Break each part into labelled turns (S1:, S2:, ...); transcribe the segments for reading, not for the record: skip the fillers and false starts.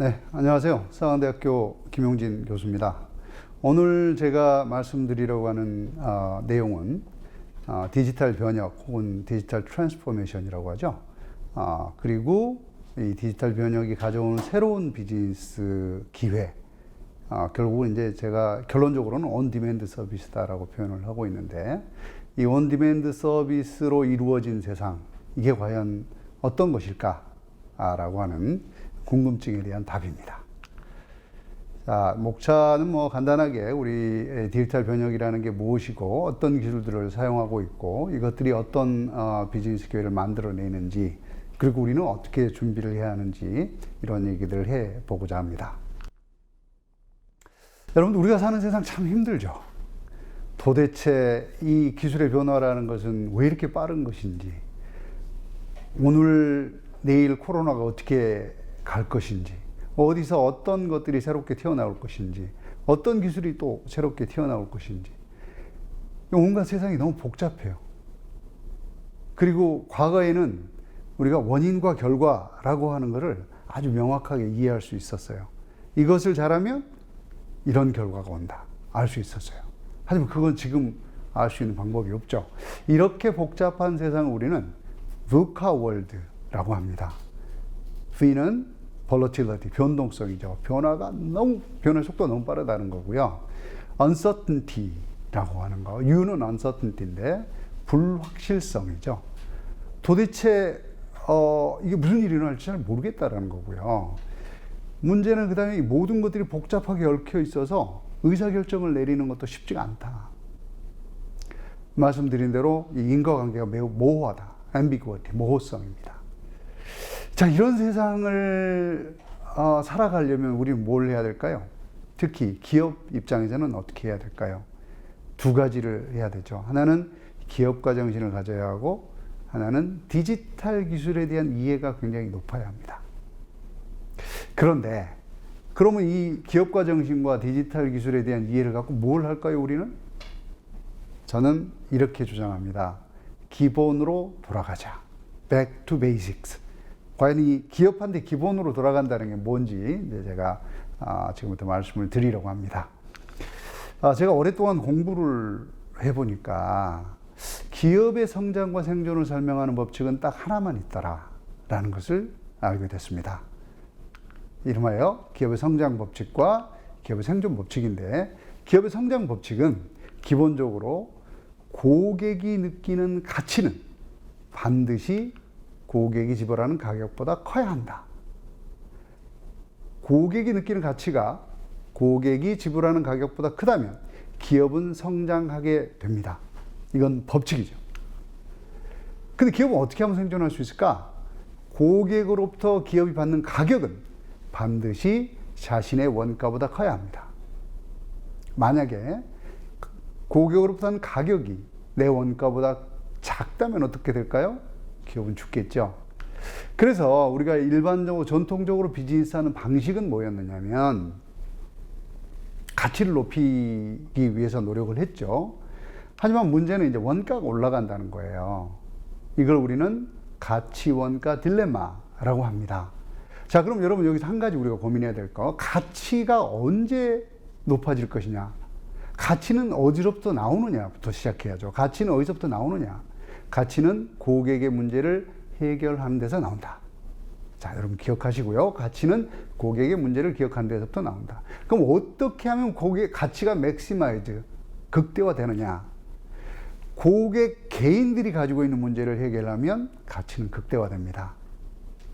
S1: 네, 안녕하세요. 서강대학교 김용진 교수입니다. 오늘 제가 말씀드리려고 하는 내용은 디지털 변혁 혹은 디지털 트랜스포메이션이라고 하죠. 그리고 이 디지털 변혁이 가져오는 새로운 비즈니스 기회. 결국은 이제 제가 결론적으로는 온디맨드 서비스다라고 표현을 하고 있는데, 이 온디맨드 서비스로 이루어진 세상, 이게 과연 어떤 것일까라고 하는 궁금증에 대한 답입니다. 자, 목차는 뭐 간단하게 우리 디지털 변혁이라는 게 무엇이고 어떤 기술들을 사용하고 있고 이것들이 어떤 비즈니스 기회를 만들어내는지, 그리고 우리는 어떻게 준비를 해야 하는지, 이런 얘기들을 해보고자 합니다. 여러분, 우리가 사는 세상 참 힘들죠. 도대체 이 기술의 변화라는 것은 왜 이렇게 빠른 것인지, 오늘 내일 코로나가 어떻게 갈 것인지, 어디서 어떤 것들이 새롭게 튀어나올 것인지, 어떤 기술이 또 새롭게 튀어나올 것인지, 온갖 세상이 너무 복잡해요. 그리고 과거에는 우리가 원인과 결과라고 하는 것을 아주 명확하게 이해할 수 있었어요. 이것을 잘하면 이런 결과가 온다, 알 수 있었어요. 하지만 그건 지금 알 수 있는 방법이 없죠. 이렇게 복잡한 세상을 우리는 VUCA 월드라고 합니다. V는 volatility, 변동성이죠. 변화 속도가 너무 빠르다는 거고요. uncertainty라고 하는 거. U는 uncertainty인데 불확실성이죠. 도대체 이게 무슨 일이 일어날지 잘 모르겠다라는 거고요. 문제는 그 다음에 이 모든 것들이 복잡하게 얽혀 있어서 의사결정을 내리는 것도 쉽지가 않다. 말씀드린 대로 이 인과관계가 매우 모호하다. ambiguity, 모호성입니다. 자, 이런 세상을 살아가려면 우리는 뭘 해야 될까요? 특히 기업 입장에서는 어떻게 해야 될까요? 두 가지를 해야 되죠. 하나는 기업가 정신을 가져야 하고, 하나는 디지털 기술에 대한 이해가 굉장히 높아야 합니다. 그런데 그러면 이 기업가 정신과 디지털 기술에 대한 이해를 갖고 뭘 할까요, 우리는? 저는 이렇게 주장합니다. 기본으로 돌아가자. Back to basics. 과연 이 기업한테 기본으로 돌아간다는 게 뭔지 이제 제가 지금부터 말씀을 드리려고 합니다. 제가 오랫동안 공부를 해보니까 기업의 성장과 생존을 설명하는 법칙은 딱 하나만 있더라라는 것을 알게 됐습니다. 이름하여 기업의 성장 법칙과 기업의 생존 법칙인데, 기업의 성장 법칙은 기본적으로 고객이 느끼는 가치는 반드시 고객이 지불하는 가격보다 커야 한다. 고객이 느끼는 가치가 고객이 지불하는 가격보다 크다면 기업은 성장하게 됩니다. 이건 법칙이죠. 근데 기업은 어떻게 하면 생존할 수 있을까? 고객으로부터 기업이 받는 가격은 반드시 자신의 원가보다 커야 합니다. 만약에 고객으로부터 하는 가격이 내 원가보다 작다면 어떻게 될까요? 기업은 죽겠죠. 그래서 우리가 일반적으로 전통적으로 비즈니스하는 방식은 뭐였느냐면, 가치를 높이기 위해서 노력을 했죠. 하지만 문제는 이제 원가가 올라간다는 거예요. 이걸 우리는 가치 원가 딜레마라고 합니다. 자, 그럼 여러분 여기서 한 가지 우리가 고민해야 될 거, 가치가 언제 높아질 것이냐? 가치는 어디로부터 나오느냐부터 시작해야죠. 가치는 어디서부터 나오느냐? 가치는 고객의 문제를 해결하는 데서 나온다. 자, 여러분 기억하시고요. 가치는 고객의 문제를 기억하는 데서부터 나온다. 그럼 어떻게 하면 고객 가치가 맥시마이즈, 극대화되느냐? 고객 개인들이 가지고 있는 문제를 해결하면 가치는 극대화됩니다.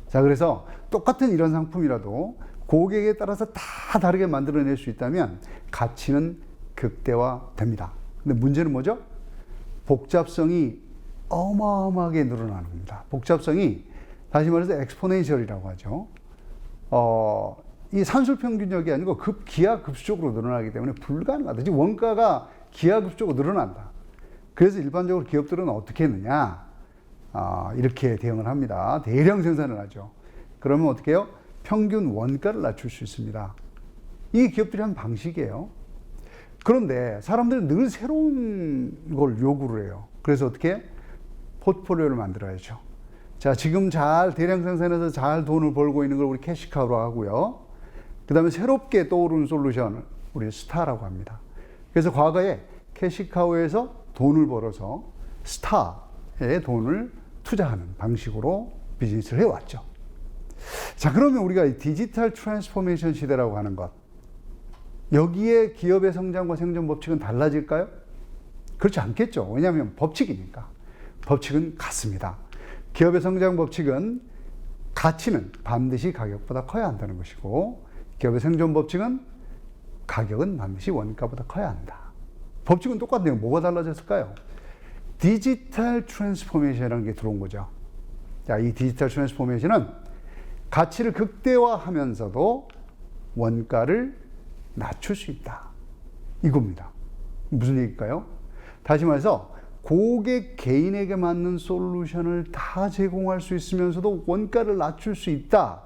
S1: 자, 그래서 똑같은 이런 상품이라도 고객에 따라서 다 다르게 만들어낼 수 있다면 가치는 극대화됩니다. 근데 문제는 뭐죠? 복잡성이 어마어마하게 늘어나는 겁니다. 복잡성이 다시 말해서 엑스포넨셜이라고 하죠. 이 산술평균적이 아니고 기하급수적으로 늘어나기 때문에 불가능하다. 즉 원가가 기하급수적으로 늘어난다. 그래서 일반적으로 기업들은 어떻게 했느냐? 이렇게 대응을 합니다. 대량 생산을 하죠. 그러면 어떻게 해요? 평균 원가를 낮출 수 있습니다. 이게 기업들이 한 방식이에요. 그런데 사람들은 늘 새로운 걸 요구를 해요. 그래서 어떻게? 포트폴리오를 만들어야죠. 자, 지금 잘 대량 생산해서 잘 돈을 벌고 있는 걸 우리 캐시카우로 하고요. 그 다음에 새롭게 떠오르는 솔루션을 우리 스타라고 합니다. 그래서 과거에 캐시카우에서 돈을 벌어서 스타에 돈을 투자하는 방식으로 비즈니스를 해왔죠. 자, 그러면 우리가 이 디지털 트랜스포메이션 시대라고 하는 것, 여기에 기업의 성장과 생존 법칙은 달라질까요? 그렇지 않겠죠. 왜냐하면 법칙이니까. 법칙은 같습니다. 기업의 성장 법칙은 가치는 반드시 가격보다 커야 한다는 것이고, 기업의 생존 법칙은 가격은 반드시 원가보다 커야 한다. 법칙은 똑같네요. 뭐가 달라졌을까요? 디지털 트랜스포메이션이라는 게 들어온 거죠. 자, 이 디지털 트랜스포메이션은 가치를 극대화하면서도 원가를 낮출 수 있다. 이겁니다. 무슨 얘기일까요? 다시 말해서 고객 개인에게 맞는 솔루션을 다 제공할 수 있으면서도 원가를 낮출 수 있다.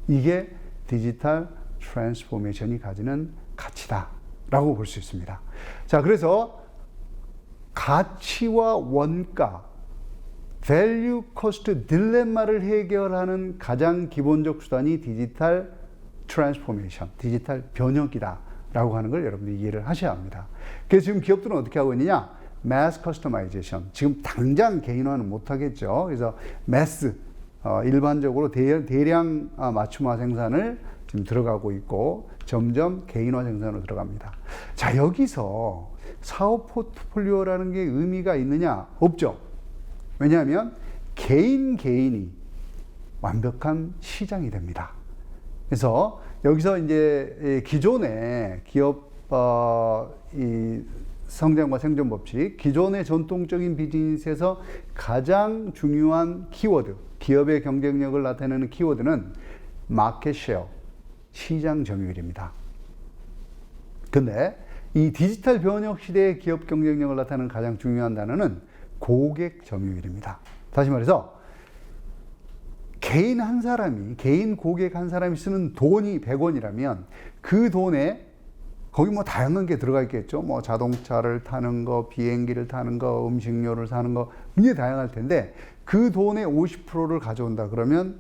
S1: 이게 디지털 트랜스포메이션이 가지는 가치다라고 볼 수 있습니다. 자, 그래서 가치와 원가, value cost 딜레마를 해결하는 가장 기본적 수단이 디지털 트랜스포메이션, 디지털 변혁이다라고 하는 걸 여러분들이 이해를 하셔야 합니다. 그래서 지금 기업들은 어떻게 하고 있느냐? mass customization. 지금 당장 개인화는 못하겠죠. 그래서 mass, 일반적으로 대량 맞춤화 생산을 지금 들어가고 있고 점점 개인화 생산으로 들어갑니다. 자, 여기서 사업 포트폴리오라는 게 의미가 있느냐? 없죠. 왜냐하면 개인이 완벽한 시장이 됩니다. 그래서 여기서 이제 기존의 기업 이 성장과 생존 법칙, 기존의 전통적인 비즈니스에서 가장 중요한 키워드, 기업의 경쟁력을 나타내는 키워드는 마켓 셰어, 시장 점유율입니다. 근데 이 디지털 변혁 시대의 기업 경쟁력을 나타내는 가장 중요한 단어는 고객 점유율입니다. 다시 말해서 개인 고객 한 사람이 쓰는 돈이 100원이라면 그 돈에 거기 뭐 다양한 게 들어가 있겠죠. 뭐 자동차를 타는 거, 비행기를 타는 거, 음식료를 사는 거 굉장히 다양할 텐데 그 돈의 50%를 가져온다 그러면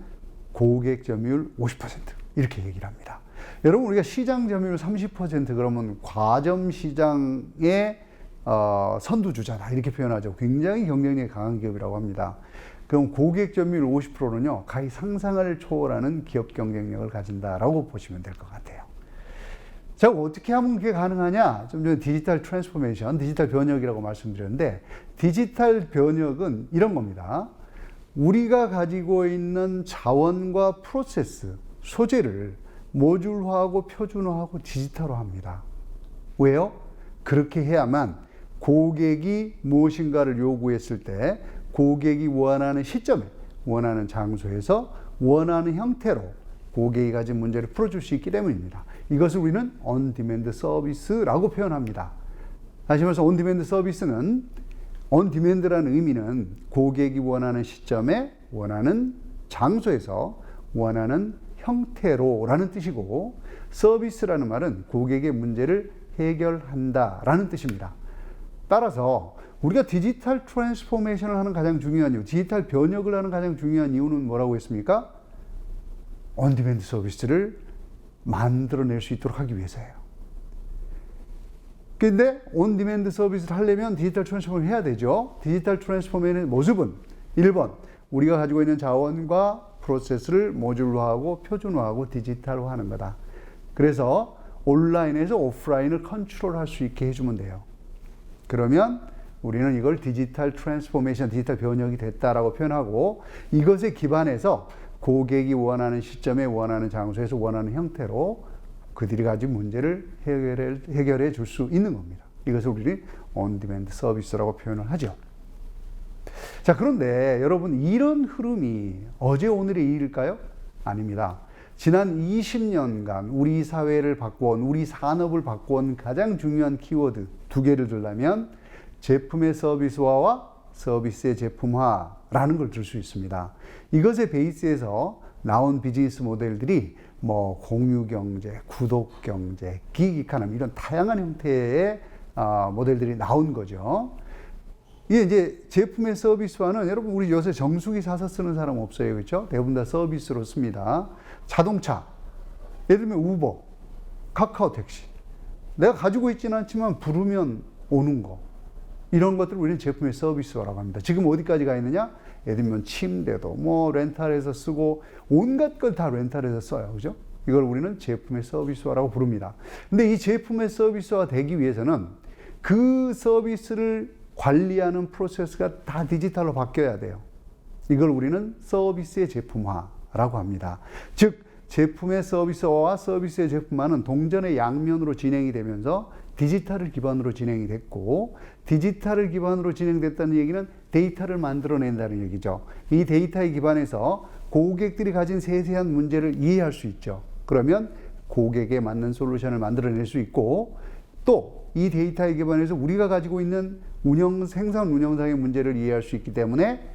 S1: 고객 점유율 50% 이렇게 얘기를 합니다. 여러분, 우리가 시장 점유율 30% 그러면 과점 시장의 선두주자다 이렇게 표현하죠. 굉장히 경쟁력이 강한 기업이라고 합니다. 그럼 고객 점유율 50%는요 가히 상상을 초월하는 기업 경쟁력을 가진다라고 보시면 될 것 같아요. 자, 어떻게 하면 그게 가능하냐? 좀 전에 디지털 트랜스포메이션, 디지털 변혁이라고 말씀드렸는데 디지털 변혁은 이런 겁니다. 우리가 가지고 있는 자원과 프로세스, 소재를 모듈화하고 표준화하고 디지털화합니다. 왜요? 그렇게 해야만 고객이 무엇인가를 요구했을 때 고객이 원하는 시점에, 원하는 장소에서 원하는 형태로 고객이 가진 문제를 풀어줄 수 있기 때문입니다. 이것을 우리는 온디맨드 서비스라고 표현합니다. 다시 말해서 온디맨드 서비스는, 온디맨드라는 의미는 고객이 원하는 시점에 원하는 장소에서 원하는 형태로라는 뜻이고, 서비스라는 말은 고객의 문제를 해결한다라는 뜻입니다. 따라서 우리가 디지털 트랜스포메이션을 하는 가장 중요한 이유, 디지털 변혁을 하는 가장 중요한 이유는 뭐라고 했습니까? 온디맨드 서비스를 만들어낼 수 있도록 하기 위해서예요. 근데 온디맨드 서비스를 하려면 디지털 트랜스포메이션을 해야 되죠. 디지털 트랜스포메이션의 모습은 1번, 우리가 가지고 있는 자원과 프로세스를 모듈화하고 표준화하고 디지털화하는 거다. 그래서 온라인에서 오프라인을 컨트롤할 수 있게 해주면 돼요. 그러면 우리는 이걸 디지털 트랜스포메이션, 디지털 변혁이 됐다라고 표현하고, 이것에 기반해서 고객이 원하는 시점에 원하는 장소에서 원하는 형태로 그들이 가진 문제를 해결해 줄 수 있는 겁니다. 이것을 우리는 온디맨드 서비스라고 표현을 하죠. 자, 그런데 여러분, 이런 흐름이 어제 오늘의 일일까요? 아닙니다. 지난 20년간 우리 사회를 바꿔온, 우리 산업을 바꿔온 가장 중요한 키워드 2개를 들자면 제품의 서비스화와 서비스의 제품화라는 걸 들 수 있습니다. 이것의 베이스에서 나온 비즈니스 모델들이 뭐 공유경제, 구독경제, 기기이코노미 이런 다양한 형태의 모델들이 나온 거죠. 이게 이제 제품의 서비스화는, 여러분 우리 요새 정수기 사서 쓰는 사람 없어요, 그렇죠? 대부분 다 서비스로 씁니다. 자동차, 예를 들면 우버, 카카오 택시. 내가 가지고 있지는 않지만 부르면 오는 거. 이런 것들을 우리는 제품의 서비스라고 합니다. 지금 어디까지 가 있느냐? 예를 들면 침대도 뭐 렌탈해서 쓰고 온갖 걸 다 렌탈해서 써요. 그죠? 이걸 우리는 제품의 서비스화라고 부릅니다. 근데 이 제품의 서비스화 되기 위해서는 그 서비스를 관리하는 프로세스가 다 디지털로 바뀌어야 돼요. 이걸 우리는 서비스의 제품화라고 합니다. 즉, 제품의 서비스화와 서비스의 제품화는 동전의 양면으로 진행이 되면서 디지털을 기반으로 진행이 됐고, 디지털을 기반으로 진행됐다는 얘기는 데이터를 만들어낸다는 얘기죠. 이 데이터에 기반해서 고객들이 가진 세세한 문제를 이해할 수 있죠. 그러면 고객에 맞는 솔루션을 만들어낼 수 있고, 또 이 데이터에 기반해서 우리가 가지고 있는 생산 운영상의 문제를 이해할 수 있기 때문에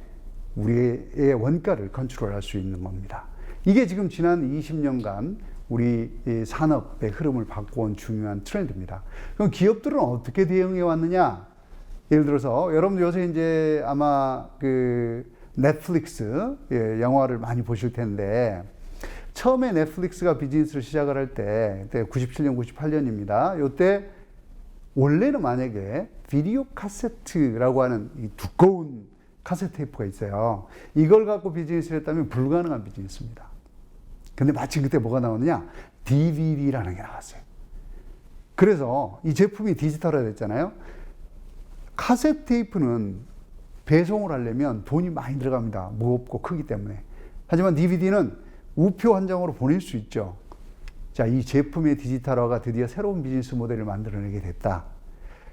S1: 우리의 원가를 컨트롤할 수 있는 겁니다. 이게 지금 지난 20년간 우리 산업의 흐름을 바꿔온 중요한 트렌드입니다. 그럼 기업들은 어떻게 대응해 왔느냐? 예를 들어서 여러분 요새 이제 아마 그 넷플릭스 영화를 많이 보실 텐데, 처음에 넷플릭스가 비즈니스를 시작을 할 때 97년, 98년입니다. 이때 원래는 만약에 비디오 카세트라고 하는 이 두꺼운 카세트 테이프가 있어요. 이걸 갖고 비즈니스를 했다면 불가능한 비즈니스입니다. 근데 마침 그때 뭐가 나오느냐? DVD라는 게 나왔어요. 그래서 이 제품이 디지털화 됐잖아요. 카세트 테이프는 배송을 하려면 돈이 많이 들어갑니다. 무겁고 크기 때문에. 하지만 DVD는 우표 한 장으로 보낼 수 있죠. 자, 이 제품의 디지털화가 드디어 새로운 비즈니스 모델을 만들어내게 됐다.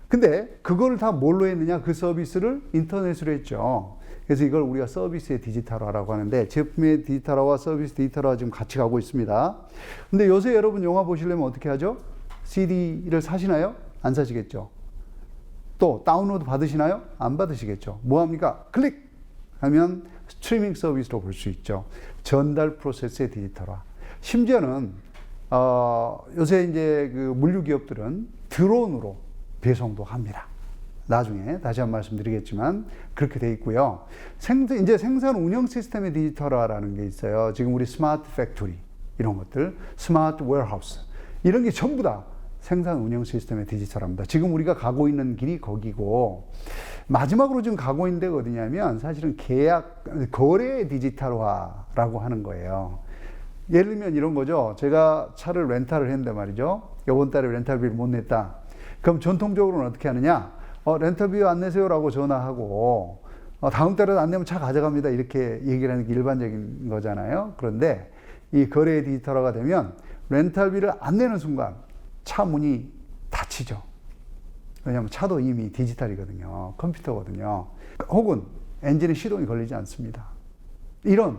S1: 근데 그걸 다 뭘로 했느냐? 그 서비스를 인터넷으로 했죠. 그래서 이걸 우리가 서비스의 디지털화라고 하는데, 제품의 디지털화와 서비스 디지털화가 지금 같이 가고 있습니다. 근데 요새 여러분 영화 보시려면 어떻게 하죠? CD를 사시나요? 안 사시겠죠. 또 다운로드 받으시나요? 안 받으시겠죠. 뭐 합니까? 클릭 하면 스트리밍 서비스로 볼 수 있죠. 전달 프로세스의 디지털화. 심지어는 요새 이제 그 물류 기업들은 드론으로 배송도 합니다. 나중에 다시 한 말씀 드리겠지만 그렇게 돼 있고요. 이제 생산 운영 시스템의 디지털화라는 게 있어요. 지금 우리 스마트 팩토리 이런 것들, 스마트 웨어하우스 이런 게 전부 다 생산 운영 시스템의 디지털화입니다. 지금 우리가 가고 있는 길이 거기고, 마지막으로 지금 가고 있는 데가 어디냐면 사실은 거래 디지털화라고 하는 거예요. 예를 들면 이런 거죠. 제가 차를 렌탈을 했는데 말이죠. 이번 달에 렌탈비를 못 냈다. 그럼 전통적으로는 어떻게 하느냐? 렌탈비 안 내세요라고 전화하고, 다음 달에도 안 내면 차 가져갑니다. 이렇게 얘기를 하는 게 일반적인 거잖아요. 그런데 이 거래 디지털화가 되면 렌탈비를 안 내는 순간 차 문이 닫히죠. 왜냐하면 차도 이미 디지털이거든요. 컴퓨터거든요. 혹은 엔진에 시동이 걸리지 않습니다. 이런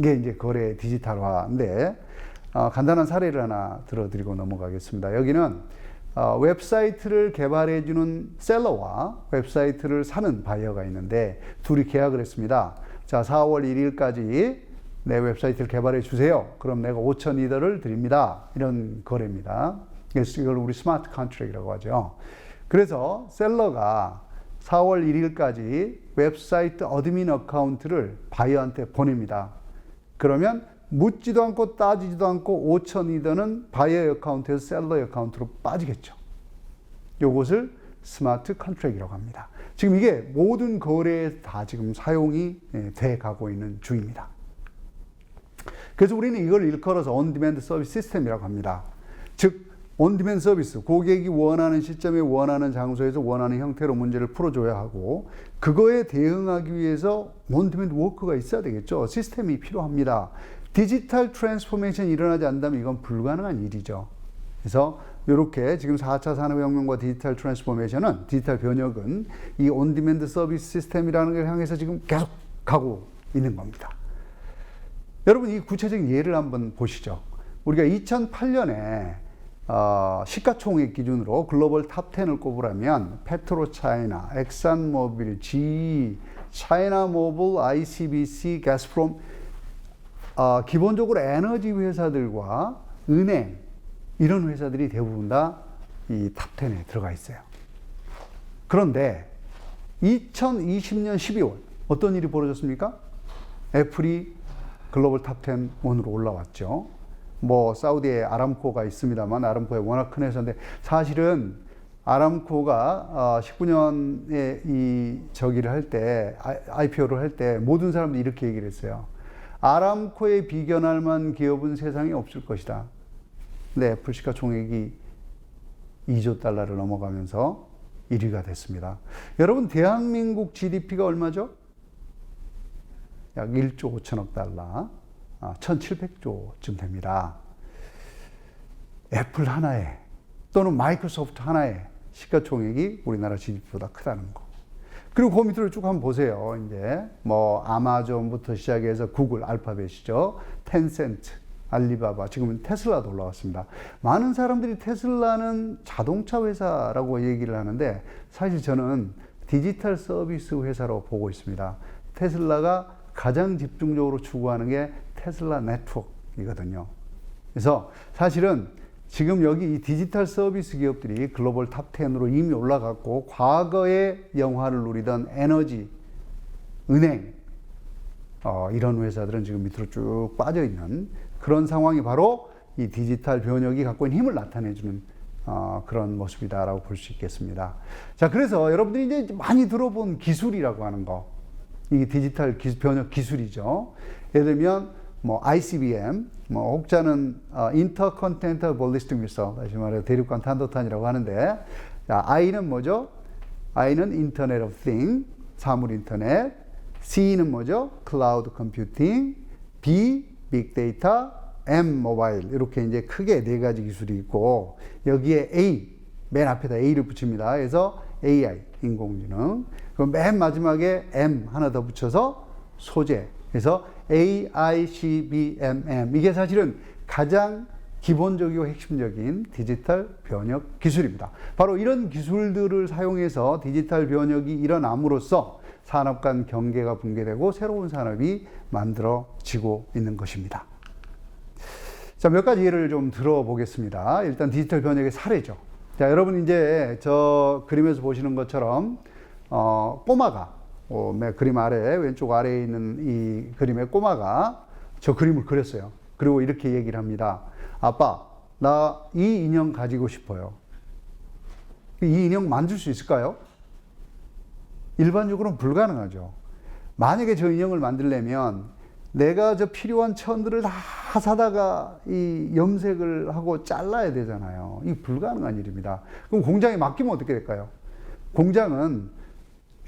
S1: 게 이제 거래 디지털화인데, 간단한 사례를 하나 들어드리고 넘어가겠습니다. 여기는 웹사이트를 개발해주는 셀러와 웹사이트를 사는 바이어가 있는데, 둘이 계약을 했습니다. 자, 4월 1일까지 내 웹사이트를 개발해 주세요. 그럼 내가 5,000이더를 드립니다. 이런 거래입니다. 그래서 이걸 우리 스마트 컨트랙이라고 하죠. 그래서 셀러가 4월 1일까지 웹사이트 어드민 어카운트를 바이어한테 보냅니다. 그러면 묻지도 않고 따지지도 않고 5,000이더는 바이어 어카운트에서 셀러 어카운트로 빠지겠죠. 이것을 스마트 컨트랙이라고 합니다. 지금 이게 모든 거래에 다 지금 사용이 돼 가고 있는 중입니다. 그래서 우리는 이걸 일컬어서 온디맨드 서비스 시스템이라고 합니다. 즉, 온디맨드 서비스, 고객이 원하는 시점에 원하는 장소에서 원하는 형태로 문제를 풀어줘야 하고, 그거에 대응하기 위해서 온디맨드 워크가 있어야 되겠죠. 시스템이 필요합니다. 디지털 트랜스포메이션이 일어나지 않는다면 이건 불가능한 일이죠. 그래서 이렇게 지금 4차 산업혁명과 디지털 트랜스포메이션은, 디지털 변혁은 이 온디맨드 서비스 시스템이라는 걸 향해서 지금 계속 가고 있는 겁니다. 여러분, 이 구체적인 예를 한번 보시죠. 우리가 2008년에 시가총액 기준으로 글로벌 탑 10을 꼽으라면 페트로차이나, 엑산모빌, GE, 차이나모빌, ICBC, 가스프롬, 기본적으로 에너지 회사들과 은행 이런 회사들이 대부분 다 이 탑 10에 들어가 있어요. 그런데 2020년 12월 어떤 일이 벌어졌습니까? 애플이 글로벌 탑 10 원으로 올라왔죠. 뭐 사우디에 아람코가 있습니다만 아람코에 워낙 큰 회사인데 사실은 아람코가 19년에 이 저기를 할 때 IPO를 할 때 모든 사람들이 이렇게 얘기를 했어요. 아람코에 비견할 만한 기업은 세상에 없을 것이다. 근데 애플 시가총액이 2조 달러를 넘어가면서 1위가 됐습니다. 여러분 대한민국 GDP가 얼마죠? 약 1조 5천억 달러, 1,700조쯤 됩니다. 애플 하나에 또는 마이크로소프트 하나에 시가총액이 우리나라 GDP보다 크다는 거. 그리고 그 밑으로 쭉 한번 보세요. 이제 뭐 아마존부터 시작해서 구글, 알파벳이죠. 텐센트, 알리바바, 지금은 테슬라도 올라왔습니다. 많은 사람들이 테슬라는 자동차 회사라고 얘기를 하는데 사실 저는 디지털 서비스 회사로 보고 있습니다. 테슬라가 가장 집중적으로 추구하는 게 테슬라 네트워크이거든요. 그래서 사실은 지금 여기 이 디지털 서비스 기업들이 글로벌 탑 10으로 이미 올라갔고 과거에 영화를 누리던 에너지, 은행 이런 회사들은 지금 밑으로 쭉 빠져있는 그런 상황이 바로 이 디지털 변혁이 갖고 있는 힘을 나타내주는 그런 모습이다라고 볼 수 있겠습니다. 자, 그래서 여러분들이 이제 많이 들어본 기술이라고 하는 거, 이 디지털 변혁 기술이죠. 예를 들면 뭐 ICBM, 뭐 혹자는 Intercontinental Ballistic Missile, 다시 말해 대륙간 탄도탄이라고 하는데, 자, I는 뭐죠? I는 Internet of Things, 사물 인터넷. C는 뭐죠? Cloud Computing. B, Big Data. M, Mobile. 이렇게 이제 크게 네 가지 기술이 있고 여기에 A, 맨 앞에다 A를 붙입니다. 그래서 AI, 인공지능. 그럼 맨 마지막에 M 하나 더 붙여서 소재. 그래서 AICBMM. 이게 사실은 가장 기본적이고 핵심적인 디지털 변혁 기술입니다. 바로 이런 기술들을 사용해서 디지털 변혁이 일어남으로써 산업 간 경계가 붕괴되고 새로운 산업이 만들어지고 있는 것입니다. 자, 몇 가지 예를 좀 들어보겠습니다. 일단 디지털 변혁의 사례죠. 자, 여러분 이제 저 그림에서 보시는 것처럼 꼬마가 그림 아래 왼쪽 아래에 있는 이 그림의 꼬마가 저 그림을 그렸어요. 그리고 이렇게 얘기를 합니다. 아빠, 나 이 인형 가지고 싶어요. 이 인형 만들 수 있을까요? 일반적으로는 불가능하죠. 만약에 저 인형을 만들려면 내가 저 필요한 천들을 다 사다가 이 염색을 하고 잘라야 되잖아요. 이 불가능한 일입니다. 그럼 공장에 맡기면 어떻게 될까요? 공장은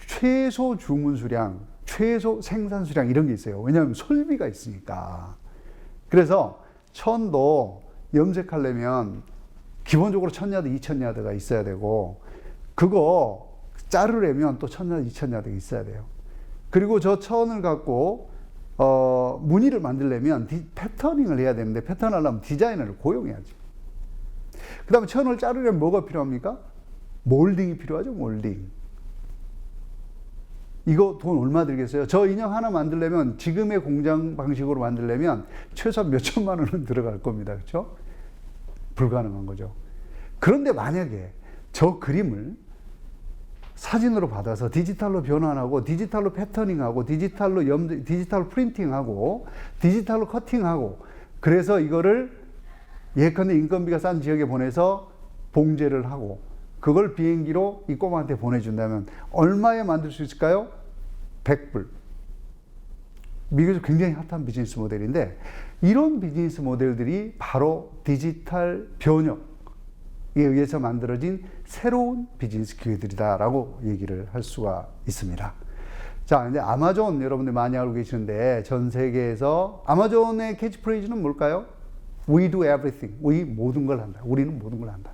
S1: 최소 주문 수량, 최소 생산 수량 이런 게 있어요. 왜냐하면 설비가 있으니까. 그래서 천도 염색하려면 기본적으로 1000야드, 2000야드가 있어야 되고 그거 자르려면 또 1000야드, 2000야드가 있어야 돼요. 그리고 저 천을 갖고 무늬를 만들려면 패터닝을 해야 되는데 패턴하려면 디자이너를 고용해야지. 그 다음에 천을 자르려면 뭐가 필요합니까? 몰딩이 필요하죠. 몰딩. 이거 돈 얼마 들겠어요? 저 인형 하나 만들려면 지금의 공장 방식으로 만들려면 최소한 몇 천만 원은 들어갈 겁니다. 그렇죠? 불가능한 거죠. 그런데 만약에 저 그림을 사진으로 받아서 디지털로 변환하고 디지털로 패터닝하고 디지털로 프린팅하고 디지털로 커팅하고 그래서 이거를 예컨대 인건비가 싼 지역에 보내서 봉제를 하고 그걸 비행기로 이 꼬마한테 보내준다면 얼마에 만들 수 있을까요? 100불. 미국에서 굉장히 핫한 비즈니스 모델인데 이런 비즈니스 모델들이 바로 디지털 변혁에 의해서 만들어진 새로운 비즈니스 기회들이다라고 얘기를 할 수가 있습니다. 자, 이제 아마존 여러분들 많이 알고 계시는데 전 세계에서 아마존의 캐치프레이즈는 뭘까요? We do everything. 우리 모든 걸 한다. 우리는 모든 걸 한다.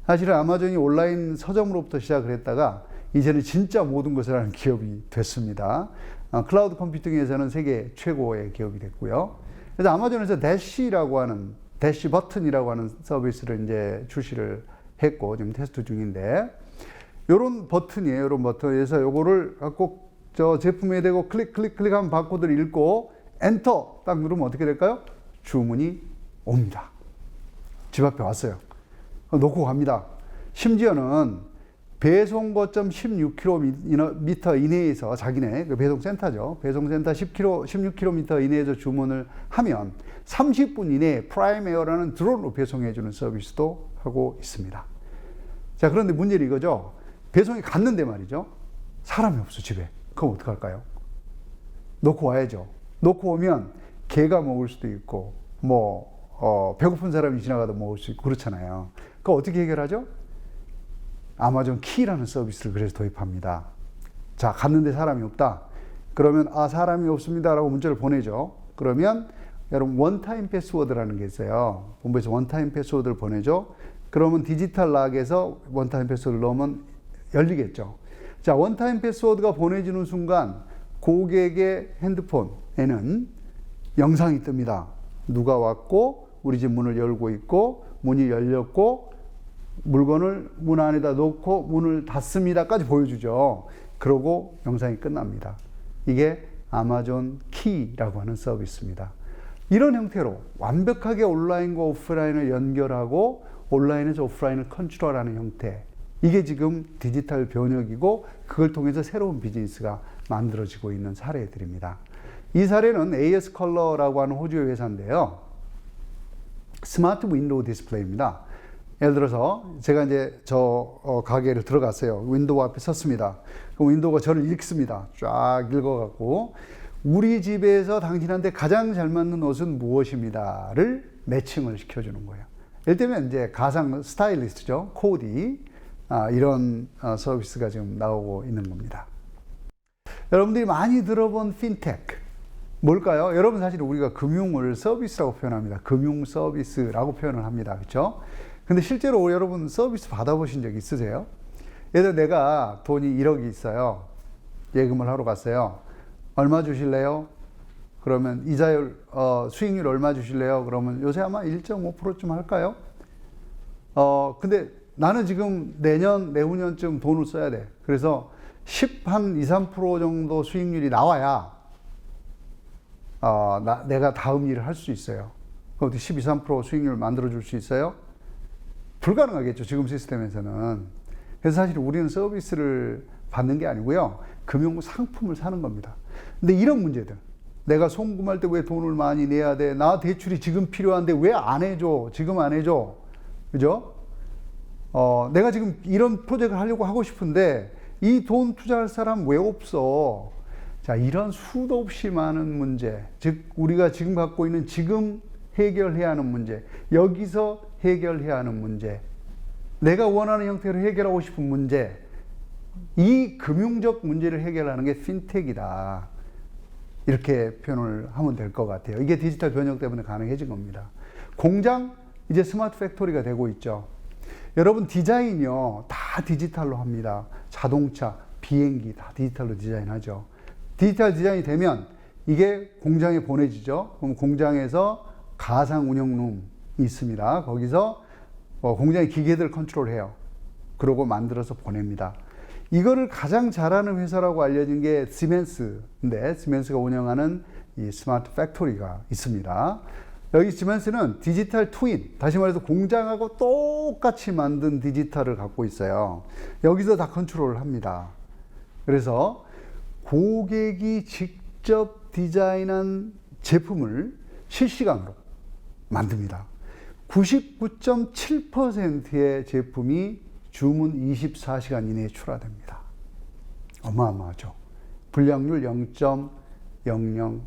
S1: 사실은 아마존이 온라인 서점으로부터 시작을 했다가 이제는 진짜 모든 것을 하는 기업이 됐습니다. 클라우드 컴퓨팅에서는 세계 최고의 기업이 됐고요. 그래서 아마존에서 대시라고 하는 대시 버튼이라고 하는 서비스를 이제 출시를 했고 지금 테스트 중인데 요런 버튼이에요. 요런 버튼에서 요거를 갖고 저 제품에 대고 클릭하면 바코드를 읽고 엔터 딱 누르면 어떻게 될까요? 주문이 옵니다. 집 앞에 왔어요. 놓고 갑니다. 심지어는 배송 거점 16km 이내에서 자기네 그 배송센터죠. 배송센터 16km 이내에서 주문을 하면 30분 이내에 프라임에어라는 드론으로 배송해주는 서비스도 하고 있습니다. 자, 그런데 문제는 이거죠. 배송이 갔는데 말이죠. 사람이 없어, 집에. 그럼 어떡할까요? 놓고 와야죠. 놓고 오면 개가 먹을 수도 있고, 배고픈 사람이 지나가다 먹을 수 있고, 그렇잖아요. 그거 어떻게 해결하죠? 아마존 키라는 서비스를 그래서 도입합니다. 자, 갔는데 사람이 없다. 그러면, 사람이 없습니다라고 문자를 보내죠. 그러면, 여러분, 원타임 패스워드라는 게 있어요. 본부에서 원타임 패스워드를 보내죠. 그러면 디지털 락에서 원타임 패스워드를 넣으면 열리겠죠. 자, 원타임 패스워드가 보내지는 순간 고객의 핸드폰에는 영상이 뜹니다. 누가 왔고, 우리 집 문을 열고 있고, 문이 열렸고, 물건을 문 안에다 놓고 문을 닫습니다까지 보여주죠. 그러고 영상이 끝납니다. 이게 아마존 키라고 하는 서비스입니다. 이런 형태로 완벽하게 온라인과 오프라인을 연결하고 온라인에서 오프라인을 컨트롤하는 형태. 이게 지금 디지털 변혁이고 그걸 통해서 새로운 비즈니스가 만들어지고 있는 사례들입니다. 이 사례는 AS 컬러라고 하는 호주의 회사인데요. 스마트 윈도우 디스플레이입니다. 예를 들어서 제가 이제 가게를 들어갔어요. 윈도우 앞에 섰습니다. 그럼 윈도우가 저를 읽습니다. 쫙 읽어갖고 우리 집에서 당신한테 가장 잘 맞는 옷은 무엇입니다를 매칭을 시켜주는 거예요. 예를 들면 이제 가상 스타일리스트죠. 코디. 이런 서비스가 지금 나오고 있는 겁니다. 여러분들이 많이 들어본 핀테크. 뭘까요? 여러분 사실 우리가 금융을 서비스라고 표현합니다. 금융 서비스라고 표현을 합니다. 그렇죠? 근데 실제로 여러분 서비스 받아보신 적 있으세요? 예를 들어 내가 돈이 1억이 있어요. 예금을 하러 갔어요. 얼마 주실래요? 그러면 이자율, 수익률 얼마 주실래요? 그러면 요새 아마 1.5%쯤 할까요? 근데 나는 지금 내후년쯤 돈을 써야 돼. 그래서 2, 3% 정도 수익률이 나와야 내가 다음 일을 할 수 있어요. 그럼 어떻게 12, 3% 수익률을 만들어 줄 수 있어요? 불가능하겠죠. 지금 시스템에서는. 그래서 사실 우리는 서비스를 받는 게 아니고요. 금융 상품을 사는 겁니다. 근데 이런 문제들. 내가 송금할 때 왜 돈을 많이 내야 돼? 나 대출이 지금 필요한데 왜 안 해줘? 지금 안 해줘? 그죠? 내가 지금 이런 프로젝트를 하려고 하고 싶은데 이 돈 투자할 사람 왜 없어? 자, 이런 수도 없이 많은 문제, 즉 우리가 지금 갖고 있는 지금 해결해야 하는 문제, 여기서 해결해야 하는 문제, 내가 원하는 형태로 해결하고 싶은 문제, 이 금융적 문제를 해결하는 게 핀텍이다. 이렇게 표현을 하면 될 것 같아요. 이게 디지털 변혁 때문에 가능해진 겁니다. 공장, 이제 스마트 팩토리가 되고 있죠. 여러분 디자인이요, 다 디지털로 합니다. 자동차, 비행기 다 디지털로 디자인하죠. 디지털 디자인이 되면 이게 공장에 보내지죠. 그럼 공장에서 가상 운영룸이 있습니다. 거기서 공장의 기계들 컨트롤해요. 그러고 만들어서 보냅니다. 이거를 가장 잘하는 회사라고 알려진 게 시멘스인데, 시멘스가 운영하는 이 스마트 팩토리가 있습니다. 여기 시멘스는 디지털 트윈, 다시 말해서 공장하고 똑같이 만든 디지털을 갖고 있어요. 여기서 다 컨트롤을 합니다. 그래서 고객이 직접 디자인한 제품을 실시간으로 만듭니다. 99.7%의 제품이 주문 24시간 이내에 출하됩니다. 어마어마하죠. 불량률 0.001%.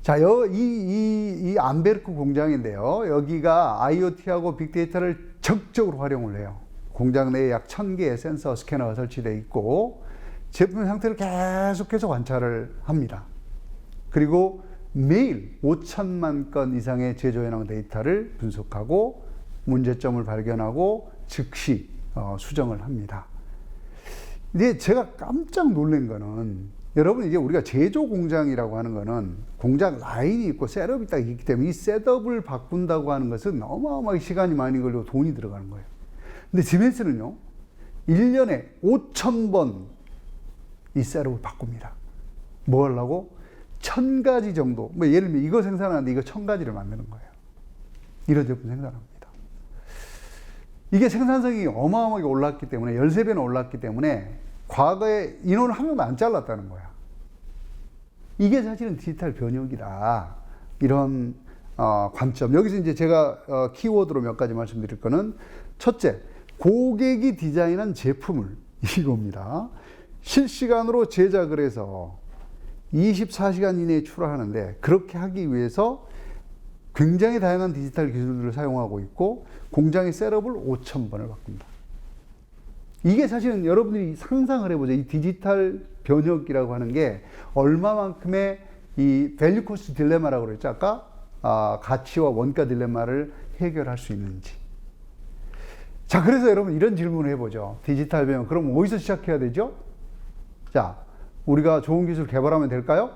S1: 자, 이 암베르크 공장인데요. 여기가 IoT하고 빅데이터를 적극적으로 활용을 해요. 공장 내에 약 1000개의 센서 스캐너가 설치되어 있고 제품 상태를 계속해서 관찰을 합니다. 그리고 매일 5천만 건 이상의 제조 현황 데이터를 분석하고 문제점을 발견하고 즉시 수정을 합니다. 근데 제가 깜짝 놀란 거는, 여러분 이제 우리가 제조 공장이라고 하는 거는 공장 라인이 있고 셋업이 딱 있기 때문에 이 셋업을 바꾼다고 하는 것은 어마어마하게 시간이 많이 걸리고 돈이 들어가는 거예요. 근데 시멘스는요, 1년에 5,000번 이 셋업을 바꿉니다. 뭐 하려고? 1000가지 정도. 예를 들면 이거 생산하는데 이거 1000가지를 만드는 거예요. 이런 제품 생산합니다. 이게 생산성이 어마어마하게 올랐기 때문에 13배나 올랐기 때문에 과거에 인원을 한 명도 안 잘랐다는 거야. 이게 사실은 디지털 변혁이다. 이런 관점. 여기서 이제 제가 키워드로 몇 가지 말씀드릴 거는 첫째, 고객이 디자인한 제품을 이겁니다. 실시간으로 제작을 해서 24시간 이내에 출하하는데 그렇게 하기 위해서 굉장히 다양한 디지털 기술들을 사용하고 있고 공장의 셋업을 5,000번을 바꾼다. 이게 사실은 여러분들이 상상을 해보죠. 이 디지털 변혁이라고 하는 게 얼마만큼의 이 밸류 코스트 딜레마라고 그랬죠. 아까 가치와 원가 딜레마를 해결할 수 있는지. 자, 그래서 여러분 이런 질문을 해보죠. 디지털 변혁. 그럼 어디서 시작해야 되죠? 자, 우리가 좋은 기술 개발하면 될까요?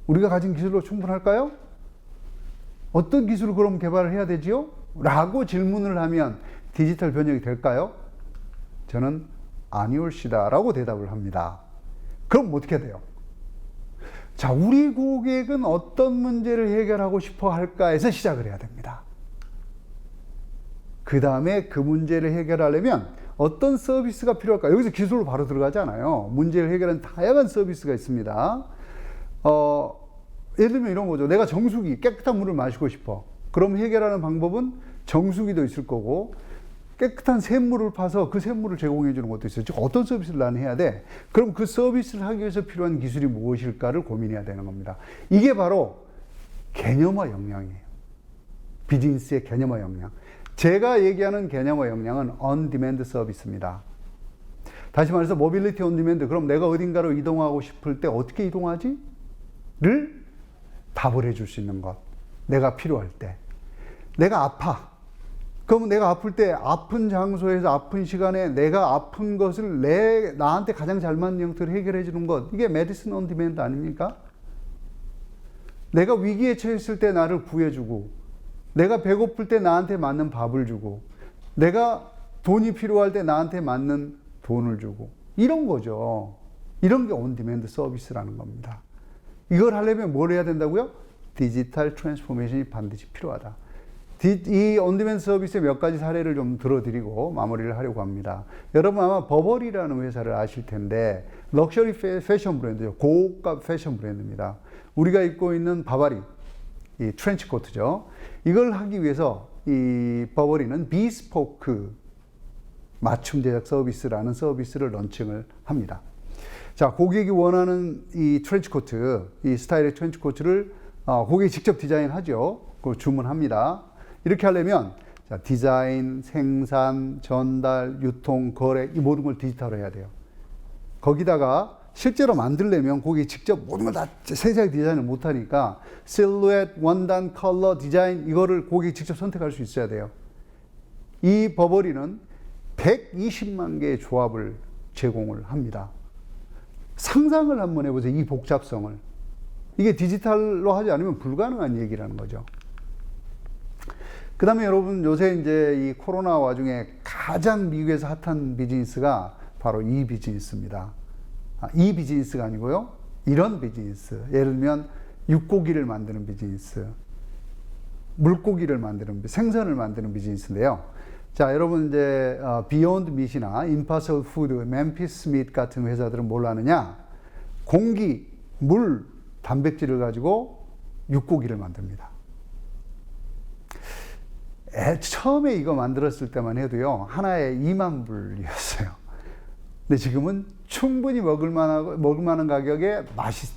S1: 우리가 가진 기술로 충분할까요? 어떤 기술을 그럼 개발을 해야 되지요? 라고 질문을 하면 디지털 변혁이 될까요? 저는 아니올시다 라고 대답을 합니다. 그럼 어떻게 돼요? 자, 우리 고객은 어떤 문제를 해결하고 싶어 할까에서 시작을 해야 됩니다. 그 다음에 그 문제를 해결하려면 어떤 서비스가 필요할까? 여기서 기술로 바로 들어가지 않아요. 문제를 해결하는 다양한 서비스가 있습니다. 예를 들면 이런 거죠. 내가 정수기, 깨끗한 물을 마시고 싶어. 그럼 해결하는 방법은 정수기도 있을 거고 깨끗한 샘물을 파서 그 샘물을 제공해 주는 것도 있어요. 즉 어떤 서비스를 나는 해야 돼? 그럼 그 서비스를 하기 위해서 필요한 기술이 무엇일까를 고민해야 되는 겁니다. 이게 바로 개념화 역량이에요. 비즈니스의 개념화 역량. 제가 얘기하는 개념화 역량은 on-demand 서비스입니다. 다시 말해서 모빌리티 on-demand. 그럼 내가 어딘가로 이동하고 싶을 때 어떻게 이동하지? 를 답을 해줄 수 있는 것. 내가 필요할 때. 내가 아파. 그럼 내가 아플 때 아픈 장소에서 아픈 시간에 내가 아픈 것을 나한테 가장 잘 맞는 형태로 해결해 주는 것. 이게 메디슨 온 디맨드 아닙니까? 내가 위기에 처했을 때 나를 구해주고 내가 배고플 때 나한테 맞는 밥을 주고 내가 돈이 필요할 때 나한테 맞는 돈을 주고 이런 거죠. 이런 게 온 디맨드 서비스라는 겁니다. 이걸 하려면 뭘 해야 된다고요? 디지털 트랜스포메이션이 반드시 필요하다. 이 온디맨드 서비스의 몇 가지 사례를 좀 들어드리고 마무리를 하려고 합니다. 여러분 아마 버버리라는 회사를 아실 텐데 럭셔리 패션 브랜드죠. 고가 패션 브랜드입니다. 우리가 입고 있는 바바리, 이 트렌치 코트죠. 이걸 하기 위해서 이 버버리는 비스포크 맞춤 제작 서비스라는 서비스를 런칭을 합니다. 자, 고객이 원하는 이 트렌치 코트, 이 스타일의 트렌치 코트를 고객이 직접 디자인하죠. 그걸 주문합니다. 이렇게 하려면 자, 디자인, 생산, 전달, 유통, 거래 이 모든 걸 디지털로 해야 돼요. 거기다가 실제로 만들려면 고객이 직접 모든 걸 다 세세하게 디자인을 못하니까 실루엣, 원단, 컬러, 디자인 이거를 고객이 직접 선택할 수 있어야 돼요. 이 버버리는 120만 개의 조합을 제공을 합니다. 상상을 한번 해보세요. 이 복잡성을. 이게 디지털로 하지 않으면 불가능한 얘기라는 거죠. 그 다음에 여러분 요새 이제 이 코로나 와중에 가장 미국에서 핫한 비즈니스가 바로 이 비즈니스입니다. 이 비즈니스가 아니고요. 이런 비즈니스. 예를 들면 육고기를 만드는 비즈니스, 물고기를 만드는, 생선을 만드는 비즈니스인데요. 자, 여러분 이제 비욘드 미트나 임파서블 푸드, 멤피스 미트 같은 회사들은 뭘 하느냐? 공기, 물, 단백질을 가지고 육고기를 만듭니다. 처음에 이거 만들었을 때만 해도요, 하나에 2만 불이었어요. 근데 지금은 충분히 먹을 만한 가격에 맛있다.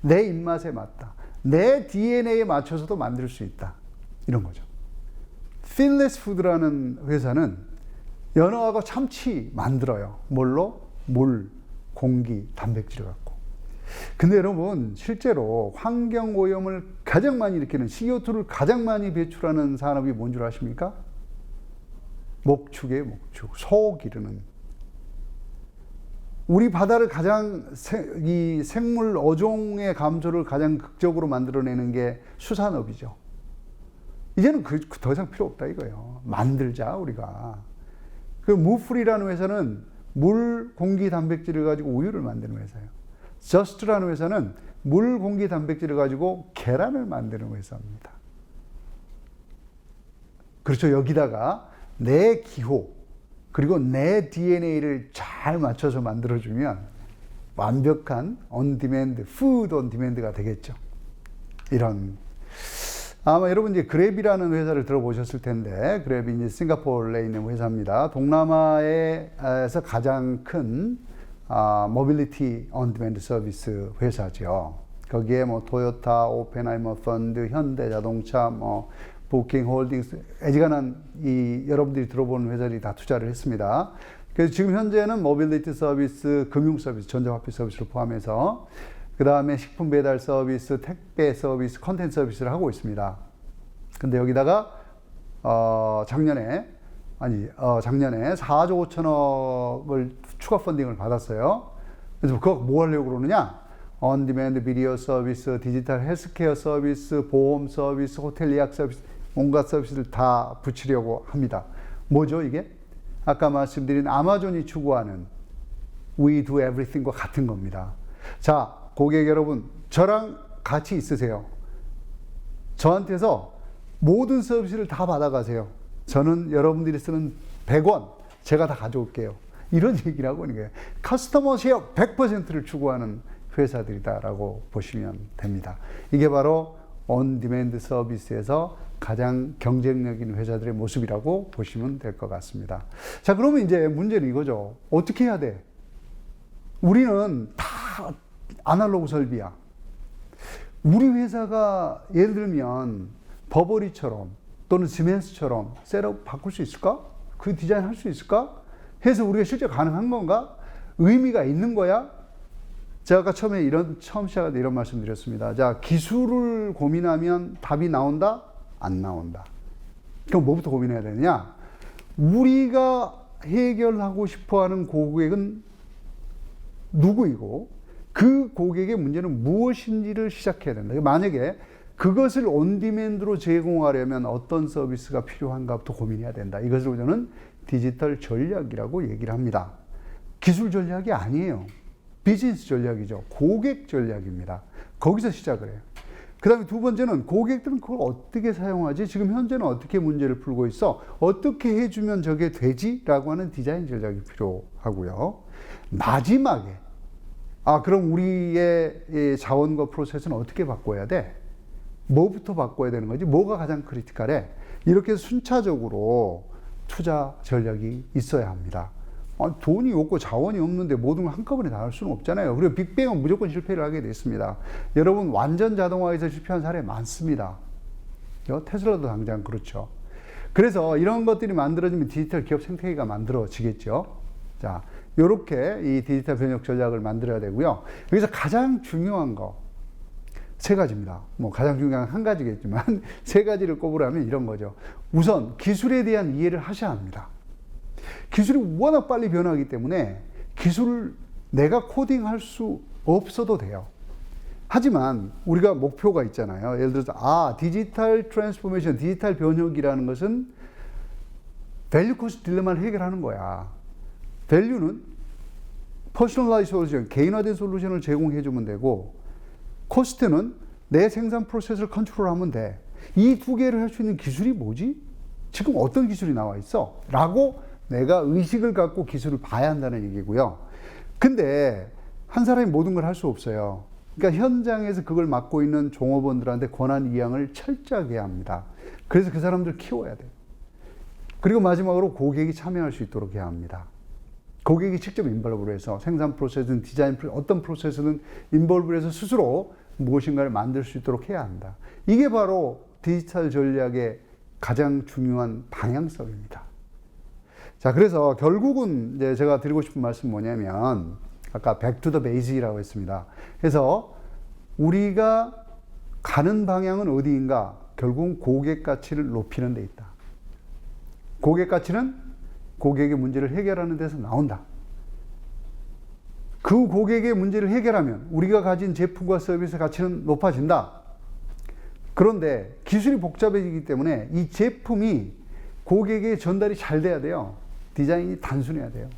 S1: 내 입맛에 맞다. 내 DNA에 맞춰서도 만들 수 있다. 이런 거죠. 필레스 푸드라는 회사는 연어하고 참치 만들어요. 뭘로? 물, 공기, 단백질을 갖고. 근데 여러분 실제로 환경오염을 가장 많이 일으키는 CO2를 가장 많이 배출하는 산업이 뭔 줄 아십니까? 목축이에요. 목축. 소 기르는. 우리 바다를 가장 이 생물 어종의 감소를 가장 극적으로 만들어내는 게 수산업이죠. 이제는 더 이상 필요 없다 이거예요. 만들자 우리가. 그 무프리라는 회사는 물, 공기, 단백질을 가지고 우유를 만드는 회사예요. 저스트라는 회사는 물, 공기, 단백질을 가지고 계란을 만드는 회사입니다. 그렇죠. 여기다가 내 기호 그리고 내 DNA를 잘 맞춰서 만들어주면 완벽한 온디맨드, 푸드 온디맨드가 되겠죠. 이런 아마 여러분 이제 그랩이라는 회사를 들어보셨을 텐데, 그랩이 이제 싱가포르에 있는 회사입니다. 동남아에서 가장 큰 모빌리티 온디맨드 서비스 회사죠. 거기에 뭐 토요타, 오펜하이머 펀드, 현대자동차, 뭐 부킹홀딩스, 애지간한 이 여러분들이 들어보는 회사들이 다 투자를 했습니다. 그래서 지금 현재는 모빌리티 서비스, 금융 서비스, 전자화폐 서비스를 포함해서 그 다음에 식품 배달 서비스, 택배 서비스, 컨텐츠 서비스를 하고 있습니다. 근데 여기다가 작년에 4조 5천억을 추가 펀딩을 받았어요. 그래서 그거 뭐 하려고 그러느냐? 온디맨드 비디오 서비스, 디지털 헬스케어 서비스, 보험 서비스, 호텔 예약 서비스, 온갖 서비스를 다 붙이려고 합니다. 뭐죠 이게? 아까 말씀드린 아마존이 추구하는 We do everything과 같은 겁니다. 자, 고객 여러분, 저랑 같이 있으세요. 저한테서 모든 서비스를 다 받아가세요. 저는 여러분들이 쓰는 100원 제가 다 가져올게요. 이런 얘기를 하고 있는 거예요. 커스터머 쉐어 100%를 추구하는 회사들이다라고 보시면 됩니다. 이게 바로 온디맨드 서비스에서 가장 경쟁력 있는 회사들의 모습이라고 보시면 될 것 같습니다. 자, 그러면 이제 문제는 이거죠. 어떻게 해야 돼? 우리는 다 아날로그 설비야. 우리 회사가 예를 들면 버버리처럼 또는 시멘스처럼 셋업 바꿀 수 있을까? 그 디자인 할 수 있을까? 해서 우리가 실제 가능한 건가? 의미가 있는 거야? 제가 아까 처음 시작할 때 이런 말씀 드렸습니다. 자, 기술을 고민하면 답이 나온다? 안 나온다. 그럼 뭐부터 고민해야 되느냐? 우리가 해결하고 싶어 하는 고객은 누구이고 그 고객의 문제는 무엇인지를 시작해야 된다. 만약에 그것을 온디맨드로 제공하려면 어떤 서비스가 필요한가부터 고민해야 된다. 이것을 저는 디지털 전략이라고 얘기를 합니다. 기술 전략이 아니에요. 비즈니스 전략이죠. 고객 전략입니다. 거기서 시작을 해요. 그 다음에 두 번째는 고객들은 그걸 어떻게 사용하지? 지금 현재는 어떻게 문제를 풀고 있어? 어떻게 해주면 저게 되지? 라고 하는 디자인 전략이 필요하고요. 마지막에 그럼 우리의 자원과 프로세스는 어떻게 바꿔야 돼? 뭐부터 바꿔야 되는 거지? 뭐가 가장 크리티컬해? 이렇게 순차적으로 투자 전략이 있어야 합니다. 돈이 없고 자원이 없는데 모든 걸 한꺼번에 다 할 수는 없잖아요. 그리고 빅뱅은 무조건 실패를 하게 돼 있습니다. 여러분, 완전 자동화에서 실패한 사례 많습니다. 테슬라도 당장 그렇죠. 그래서 이런 것들이 만들어지면 디지털 기업 생태계가 만들어지겠죠. 자, 이렇게 이 디지털 변혁 전략을 만들어야 되고요. 여기서 가장 중요한 거 세 가지입니다. 뭐 가장 중요한 한 가지겠지만 세 가지를 꼽으라면 이런 거죠. 우선 기술에 대한 이해를 하셔야 합니다. 기술이 워낙 빨리 변하기 때문에 기술을 내가 코딩할 수 없어도 돼요. 하지만 우리가 목표가 있잖아요. 예를 들어서 디지털 트랜스포메이션, 디지털 변혁이라는 것은 밸류 코스트 딜레마를 해결하는 거야. 밸류는 퍼스널라이즈 솔루션, 개인화된 솔루션을 제공해 주면 되고, 코스트는 내 생산 프로세스를 컨트롤하면 돼. 이 두 개를 할 수 있는 기술이 뭐지? 지금 어떤 기술이 나와 있어? 라고 내가 의식을 갖고 기술을 봐야 한다는 얘기고요. 근데 한 사람이 모든 걸 할 수 없어요. 그러니까 현장에서 그걸 맡고 있는 종업원들한테 권한 이양을 철저하게 해야 합니다. 그래서 그 사람들 키워야 돼요. 그리고 마지막으로 고객이 참여할 수 있도록 해야 합니다. 고객이 직접 인볼브를 해서 생산 프로세스든 디자인 어떤 프로세스든 인볼브를 해서 스스로 무엇인가를 만들 수 있도록 해야 한다. 이게 바로 디지털 전략의 가장 중요한 방향성입니다. 자, 그래서 결국은 이제 제가 드리고 싶은 말씀은 뭐냐면, 아까 back to the basic이라고 했습니다. 그래서 우리가 가는 방향은 어디인가? 결국은 고객 가치를 높이는 데 있다. 고객 가치는 고객의 문제를 해결하는 데서 나온다. 그 고객의 문제를 해결하면 우리가 가진 제품과 서비스 가치는 높아진다. 그런데 기술이 복잡해지기 때문에 이 제품이 고객에게 전달이 잘 돼야 돼요. 디자인이 단순해야 돼요.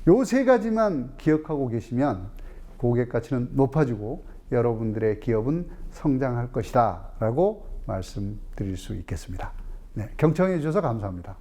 S1: 요 세 가지만 기억하고 계시면 고객 가치는 높아지고 여러분들의 기업은 성장할 것이다 라고 말씀드릴 수 있겠습니다. 네, 경청해 주셔서 감사합니다.